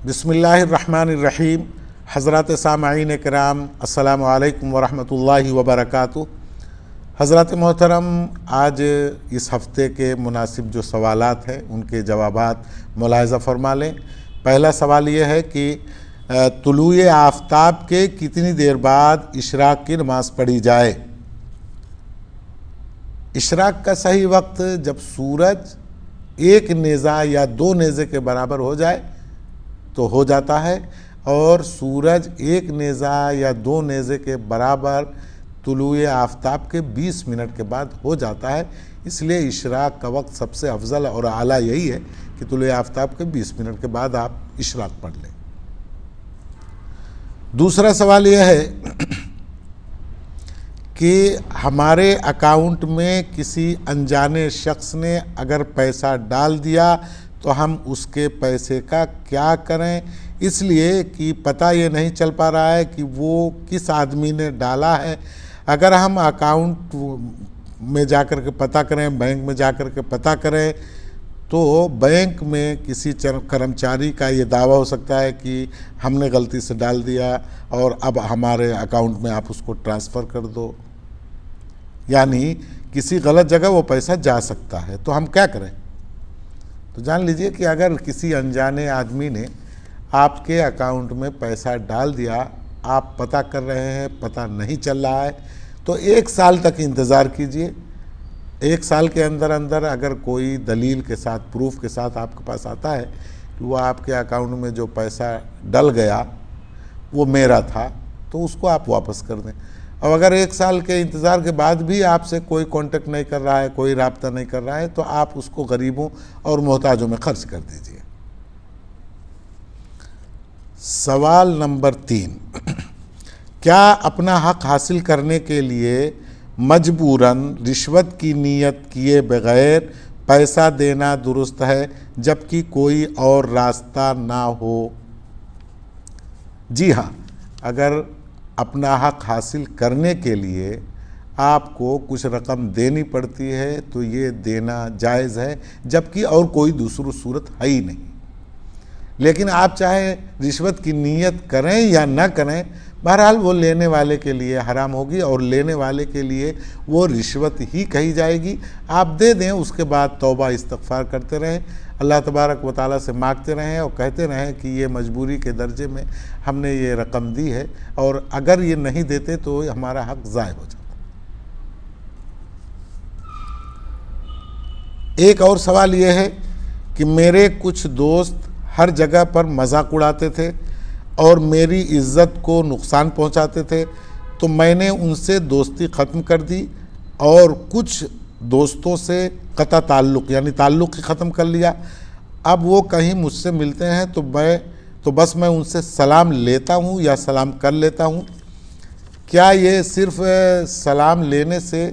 बिस्मिल्लाहिर्रहमानिर्रहीम। हज़रात सामाईन किराम अस्सलामु अलैकुम वरहमतुल्लाहि वबरकातुहू। हज़रात मोहतरम, आज इस हफ़्ते के मुनासिब जो सवालात हैं उनके जवाबात मुलाहिज़ा फरमा लें। पहला सवाल ये है कि तुलूए आफ़ताब के कितनी देर बाद इशराक़ की नमाज़ पढ़ी जाए। इशराक़ का सही वक्त जब सूरज एक नेज़ा या दो नेज़े के बराबर हो जाए तो हो जाता है, और सूरज एक नेज़ा या दो नेज़े के बराबर तुलूए आफ़ताब के 20 मिनट के बाद हो जाता है। इसलिए इशराक़ का वक्त सबसे अफजल और आला यही है कि तुलूए आफ़ताब के 20 मिनट के बाद आप इशराक़ पढ़ लें। दूसरा सवाल यह है कि हमारे अकाउंट में किसी अनजाने शख्स ने अगर पैसा डाल दिया तो हम उसके पैसे का क्या करें, इसलिए कि पता ये नहीं चल पा रहा है कि वो किस आदमी ने डाला है। अगर हम अकाउंट में जाकर के पता करें, बैंक में जाकर के पता करें, तो बैंक में किसी कर्मचारी का ये दावा हो सकता है कि हमने गलती से डाल दिया और अब हमारे अकाउंट में आप उसको ट्रांसफ़र कर दो, यानी किसी गलत जगह वो पैसा जा सकता है। तो हम क्या करें? तो जान लीजिए कि अगर किसी अनजाने आदमी ने आपके अकाउंट में पैसा डाल दिया, आप पता कर रहे हैं, पता नहीं चल रहा है, तो 1 साल तक इंतज़ार कीजिए। 1 साल के अंदर अंदर अगर कोई दलील के साथ, प्रूफ के साथ आपके पास आता है कि वो आपके अकाउंट में जो पैसा डल गया वो मेरा था, तो उसको आप वापस कर दें। और अगर 1 साल के इंतज़ार के बाद भी आपसे कोई कांटेक्ट नहीं कर रहा है, कोई राब्ता नहीं कर रहा है, तो आप उसको गरीबों और मोहताजों में खर्च कर दीजिए। सवाल नंबर 3, क्या अपना हक हासिल करने के लिए मजबूरन रिश्वत की नीयत किए बगैर पैसा देना दुरुस्त है जबकि कोई और रास्ता ना हो? जी हाँ, अगर अपना हक हासिल करने के लिए आपको कुछ रकम देनी पड़ती है तो ये देना जायज़ है, जबकि और कोई दूसरी सूरत है ही नहीं। लेकिन आप चाहे रिश्वत की नीयत करें या ना करें, बहरहाल वो लेने वाले के लिए हराम होगी और लेने वाले के लिए वो रिश्वत ही कही जाएगी। आप दे दें, उसके बाद तौबा इस्तग़फ़ार करते रहें, अल्लाह तबारक व तआला से मांगते रहें और कहते रहें कि ये मजबूरी के दर्जे में हमने ये रकम दी है, और अगर ये नहीं देते तो हमारा हक ज़ाय हो जाता। एक और सवाल ये है कि मेरे कुछ दोस्त हर जगह पर मजाक उड़ाते थे और मेरी इज़्ज़त को नुकसान पहुंचाते थे, तो मैंने उनसे दोस्ती ख़त्म कर दी और कुछ दोस्तों से क़ता ताल्लुक़ यानी ताल्लुक़ ही ख़त्म कर लिया। अब वो कहीं मुझसे मिलते हैं तो बस मैं उनसे सलाम लेता हूँ या सलाम कर लेता हूँ। क्या ये सिर्फ़ सलाम लेने से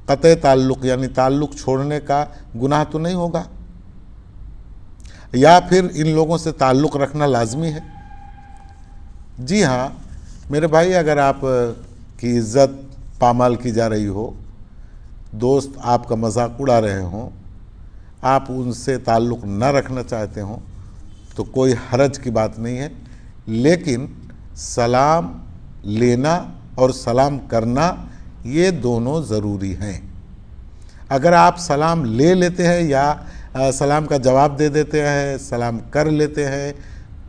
क़त्ए ताल्लुक़ यानी ताल्लुक़ छोड़ने का गुनाह तो नहीं होगा, या फिर इन लोगों से ताल्लुक़ रखना लाजमी है? जी हाँ मेरे भाई, अगर आप की इज़्ज़त पामाल की जा रही हो, दोस्त आपका मजाक उड़ा रहे हों, आप उनसे ताल्लुक़ न रखना चाहते हों, तो कोई हरज की बात नहीं है। लेकिन सलाम लेना और सलाम करना ये दोनों ज़रूरी हैं। अगर आप सलाम ले लेते हैं या सलाम का जवाब दे देते हैं, सलाम कर लेते हैं,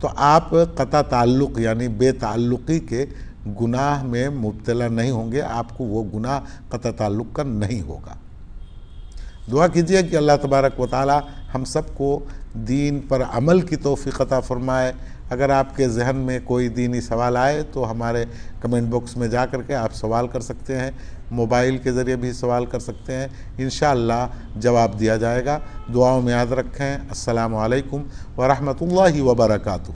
तो आप क़ता ताल्लुक़ यानी बेताल्लुक़ी के गुनाह में मुब्तला नहीं होंगे, आपको वो गुनाह क़ता ताल्लुक़ का नहीं होगा। दुआ कीजिए कि अल्लाह तबारक व तआला हम सबको दीन पर अमल की तौफ़ीक़ अता फ़रमाए। अगर आपके जहन में कोई दीनी सवाल आए तो हमारे कमेंट बॉक्स में जा कर के आप सवाल कर सकते हैं, मोबाइल के ज़रिए भी सवाल कर सकते हैं, इंशाअल्लाह जवाब दिया जाएगा। दुआओं में याद रखें। अस्सलामु अलैकुम व रहमतुल्लाहि व बरकातुहू।